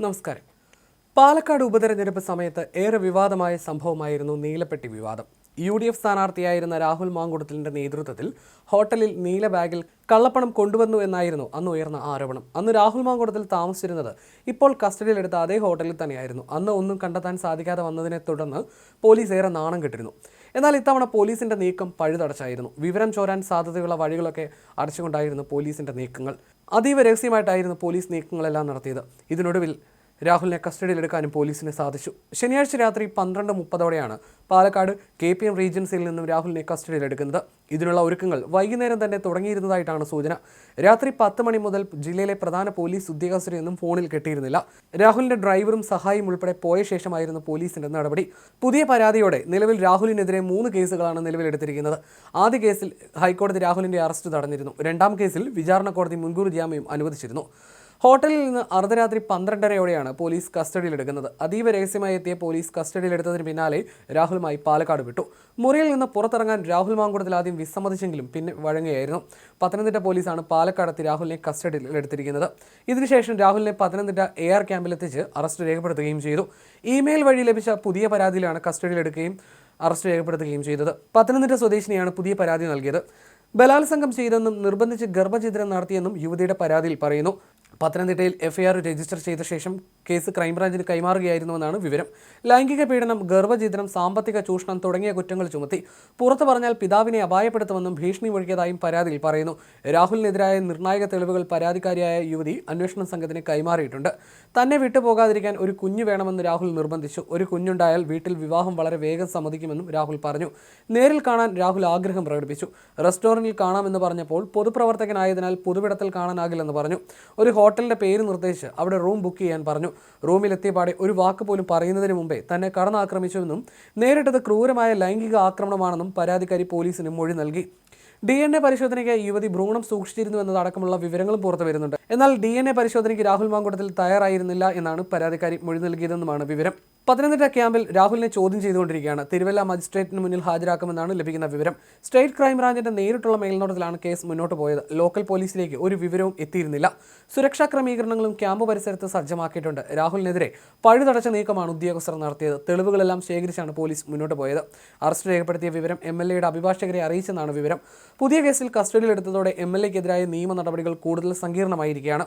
നമസ്കാരം. പാലക്കാട് ഉപതെരഞ്ഞെടുപ്പ് സമയത്ത് ഏറെ വിവാദമായ സംഭവമായിരുന്നു നീലപ്പെട്ടി വിവാദം. UDF സ്ഥാനാർത്ഥിയായിരുന്ന രാഹുൽ മാങ്കുടത്തിലിന്റെ നേതൃത്വത്തിൽ ഹോട്ടലിൽ നീല ബാഗിൽ കള്ളപ്പണം കൊണ്ടുവന്നു എന്നായിരുന്നു അന്ന് ഉയർന്ന ആരോപണം. അന്ന് രാഹുൽ മാങ്കുടത്തിൽ താമസിച്ചിരുന്നത് ഇപ്പോൾ കസ്റ്റഡിയിലെടുത്ത അതേ ഹോട്ടലിൽ തന്നെയായിരുന്നു. അന്ന് ഒന്നും കണ്ടെത്താൻ സാധിക്കാതെ വന്നതിനെ തുടർന്ന് പോലീസ് ഏറെ നാണം കെട്ടിരുന്നു. എന്നാൽ ഇത്തവണ പോലീസിന്റെ നീക്കം പഴുതടച്ചായിരുന്നു. വിവരം ചോരാൻ സാധ്യതയുള്ള വഴികളൊക്കെ അടച്ചുകൊണ്ടായിരുന്നു പോലീസിന്റെ നീക്കങ്ങൾ. അതീവ രഹസ്യമായിട്ടായിരുന്നു പോലീസ് നീക്കങ്ങളെല്ലാം നടത്തിയത്. ഇതിനൊടുവിൽ രാഹുലിനെ കസ്റ്റഡിയിലെടുക്കാനും പോലീസിന് സാധിച്ചു. ശനിയാഴ്ച രാത്രി 12:30 പാലക്കാട് KPM റീജൻസിയിൽ നിന്നും രാഹുലിനെ കസ്റ്റഡിയിലെടുക്കുന്നത്. ഇതിനുള്ള ഒരുക്കങ്ങൾ വൈകുന്നേരം തന്നെ തുടങ്ങിയിരുന്നതായിട്ടാണ് സൂചന. രാത്രി 10 മണി മുതൽ ജില്ലയിലെ പ്രധാന പോലീസ് ഉദ്യോഗസ്ഥരെയൊന്നും ഫോണിൽ കിട്ടിയിരുന്നില്ല. രാഹുലിന്റെ ഡ്രൈവറും സഹായിയും ഉൾപ്പെടെ പോയ ശേഷമായിരുന്നു പോലീസിന്റെ നടപടി. പുതിയ പരാതിയോടെ നിലവിൽ രാഹുലിനെതിരെ 3 കേസുകളാണ് നിലവിലെടുത്തിരിക്കുന്നത്. ആദ്യ കേസിൽ ഹൈക്കോടതി രാഹുലിന്റെ അറസ്റ്റ് തടഞ്ഞിരുന്നു. രണ്ടാം കേസിൽ വിചാരണ കോടതി മുൻകൂർ ജാമ്യം അനുവദിച്ചിരുന്നു. ഹോട്ടലിൽ നിന്ന് അർദ്ധരാത്രി 12:30 പോലീസ് കസ്റ്റഡിയിലെടുക്കുന്നത്. അതീവ രഹസ്യമായി എത്തിയ പോലീസ് കസ്റ്റഡിയിലെടുത്തതിന് പിന്നാലെ രാഹുലുമായി പാലക്കാട് വിട്ടു. മുറിയിൽ നിന്ന് പുറത്തിറങ്ങാൻ രാഹുൽ മാങ്കുടത്തിൽ ആദ്യം വിസമ്മതിച്ചെങ്കിലും പിന്നെ വഴങ്ങുകയായിരുന്നു. പത്തനംതിട്ട പോലീസാണ് പാലക്കാടെത്തി രാഹുലിനെ കസ്റ്റഡിയിലെടുത്തിരിക്കുന്നത്. ഇതിനുശേഷം രാഹുലിനെ പത്തനംതിട്ട AR ക്യാമ്പിലെത്തിച്ച് അറസ്റ്റ് രേഖപ്പെടുത്തുകയും ചെയ്തു. ഇമെയിൽ വഴി ലഭിച്ച പുതിയ പരാതിയിലാണ് കസ്റ്റഡിയിലെടുക്കുകയും അറസ്റ്റ് രേഖപ്പെടുത്തുകയും ചെയ്തത്. പത്തനംതിട്ട സ്വദേശിനിയാണ് പുതിയ പരാതി നൽകിയത്. ബലാത്സംഗം ചെയ്തെന്നും നിർബന്ധിച്ച് ഗർഭഛിദ്രം നടത്തിയെന്നും യുവതിയുടെ പരാതിയിൽ പറയുന്നു. പത്തനംതിട്ടയിൽ FIR രജിസ്റ്റർ ചെയ്ത ശേഷം കേസ് ക്രൈംബ്രാഞ്ചിന് കൈമാറുകയായിരുന്നുവെന്നാണ് വിവരം. ലൈംഗിക പീഡനം, ഗർഭഛിദ്രം, സാമ്പത്തിക ചൂഷണം തുടങ്ങിയ കുറ്റങ്ങൾ ചുമത്തി. പുറത്തു പറഞ്ഞാൽ പിതാവിനെ അപായപ്പെടുത്തുമെന്നും ഭീഷണി മുഴക്കിയതായും പരാതിയിൽ പറയുന്നു. രാഹുലിനെതിരായ നിർണായക തെളിവുകൾ പരാതിക്കാരിയായ യുവതി അന്വേഷണ സംഘത്തിന് കൈമാറിയിട്ടുണ്ട്. തന്നെ വിട്ടുപോകാതിരിക്കാൻ ഒരു കുഞ്ഞു വേണമെന്ന് രാഹുൽ നിർബന്ധിച്ചു. ഒരു കുഞ്ഞുണ്ടായാൽ വീട്ടിൽ വിവാഹം വളരെ വേഗം സമ്മതിക്കുമെന്നും രാഹുൽ പറഞ്ഞു. നേരിൽ കാണാൻ രാഹുൽ ആഗ്രഹം പ്രകടിപ്പിച്ചു. റെസ്റ്റോറന്റിൽ കാണാമെന്ന് പറഞ്ഞപ്പോൾ പൊതുപ്രവർത്തകനായതിനാൽ പൊതുവിടത്തിൽ കാണാനാകില്ലെന്ന് പറഞ്ഞു. ഒരു ഹോട്ടലിന്റെ പേര് നിർദ്ദേശിച്ച് അവിടെ റൂം ബുക്ക് ചെയ്യാൻ പറഞ്ഞു. റൂമിലെത്തിയപാടെ ഒരു വാക്ക് പോലും പറയുന്നതിന് മുമ്പേ തന്നെ കടന്നാക്രമിച്ചുവെന്നും നേരിട്ടത് ക്രൂരമായ ലൈംഗിക ആക്രമണമാണെന്നും പരാതിക്കാരി പോലീസിന് മൊഴി നൽകി. DNA പരിശോധനയ്ക്ക് യുവതി ഭ്രൂണം സൂക്ഷിച്ചിരുന്നു എന്നതടക്കമുള്ള വിവരങ്ങളും പുറത്തു വരുന്നുണ്ട്. എന്നാൽ DNA പരിശോധനയ്ക്ക് രാഹുൽ മാങ്കുടത്തിൽ തയ്യാറായിരുന്നില്ല എന്നാണ് പരാതിക്കാരി മൊഴി നൽകിയതെന്നുമാണ് വിവരം. പത്തനംതിട്ട ക്യാമ്പിൽ രാഹുലിനെ ചോദ്യം ചെയ്തുകൊണ്ടിരിക്കുകയാണ്. തിരുവല്ല മജിസ്ട്രേറ്റിന് മുന്നിൽ ഹാജരാക്കുമെന്നാണ് ലഭിക്കുന്ന വിവരം. സ്റ്റേറ്റ് ക്രൈംബ്രാഞ്ചിന്റെ നേരിട്ടുള്ള മേൽനോട്ടത്തിലാണ് കേസ് മുന്നോട്ട് പോയത്. ലോക്കൽ പോലീസിലേക്ക് ഒരു വിവരവും എത്തിയിരുന്നില്ല. സുരക്ഷാ ക്രമീകരണങ്ങളും ക്യാമ്പ് പരിസരത്ത് സജ്ജമാക്കിയിട്ടുണ്ട്. രാഹുലിനെതിരെ പഴുതടച്ച നീക്കമാണ് ഉദ്യോഗസ്ഥർ നടത്തിയത്. തെളിവുകളെല്ലാം ശേഖരിച്ചാണ് പോലീസ് മുന്നോട്ട് പോയത്. അറസ്റ്റ് രേഖപ്പെടുത്തിയ വിവരം MLAയുടെ അഭിഭാഷകരെ അറിയിച്ചെന്നാണ് വിവരം. പുതിയ കേസിൽ കസ്റ്റഡിയിലെടുത്തതോടെ MLAക്കെതിരായ നിയമ നടപടികൾ കൂടുതൽ സങ്കീർണമായിരിക്കുകയാണ്.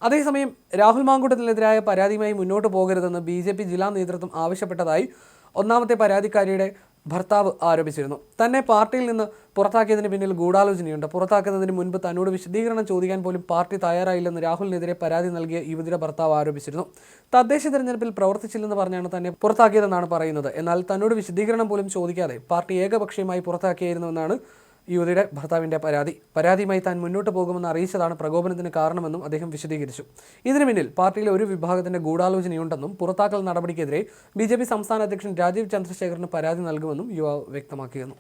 അതേസമയം രാഹുൽ മാങ്കുടത്തിനെതിരായ പരാതിയുമായി മുന്നോട്ട് പോകരുതെന്ന് BJP ജില്ലാ നേതൃത്വം ആവശ്യപ്പെട്ടതായി ഒന്നാമത്തെ പരാതിക്കാരിയുടെ ഭർത്താവ് ആരോപിച്ചിരുന്നു. തന്നെ പാർട്ടിയിൽ നിന്ന് പുറത്താക്കിയതിന് പിന്നിൽ ഗൂഢാലോചനയുണ്ട്. പുറത്താക്കുന്നതിന് മുൻപ് തന്നോട് വിശദീകരണം ചോദിക്കാൻ പോലും പാർട്ടി തയ്യാറായില്ലെന്ന് രാഹുലിനെതിരെ പരാതി നൽകിയ യുവതിയുടെ ഭർത്താവ് ആരോപിച്ചിരുന്നു. തദ്ദേശ തെരഞ്ഞെടുപ്പിൽ പ്രവർത്തിച്ചില്ലെന്ന് പറഞ്ഞാണ് തന്നെ പുറത്താക്കിയതെന്നാണ് പറയുന്നത്. എന്നാൽ തന്നോട് വിശദീകരണം പോലും ചോദിക്കാതെ പാർട്ടി ഏകപക്ഷീയമായി പുറത്താക്കിയായിരുന്നുവെന്നാണ് യുവതിയുടെ ഭർത്താവിൻ്റെ പരാതിയുമായി താൻ മുന്നോട്ട് പോകുമെന്ന് അറിയിച്ചതാണ് പ്രകോപനത്തിന് കാരണമെന്നും അദ്ദേഹം വിശദീകരിച്ചു. ഇതിനു പിന്നിൽ പാർട്ടിയിലെ ഒരു വിഭാഗത്തിന്റെ ഗൂഢാലോചനയുണ്ടെന്നും പുറത്താക്കൽ നടപടിക്കെതിരെ BJP സംസ്ഥാന അധ്യക്ഷൻ രാജീവ് ചന്ദ്രശേഖറിന് പരാതി നൽകുമെന്നും യുവാവ് വ്യക്തമാക്കിയിരുന്നു.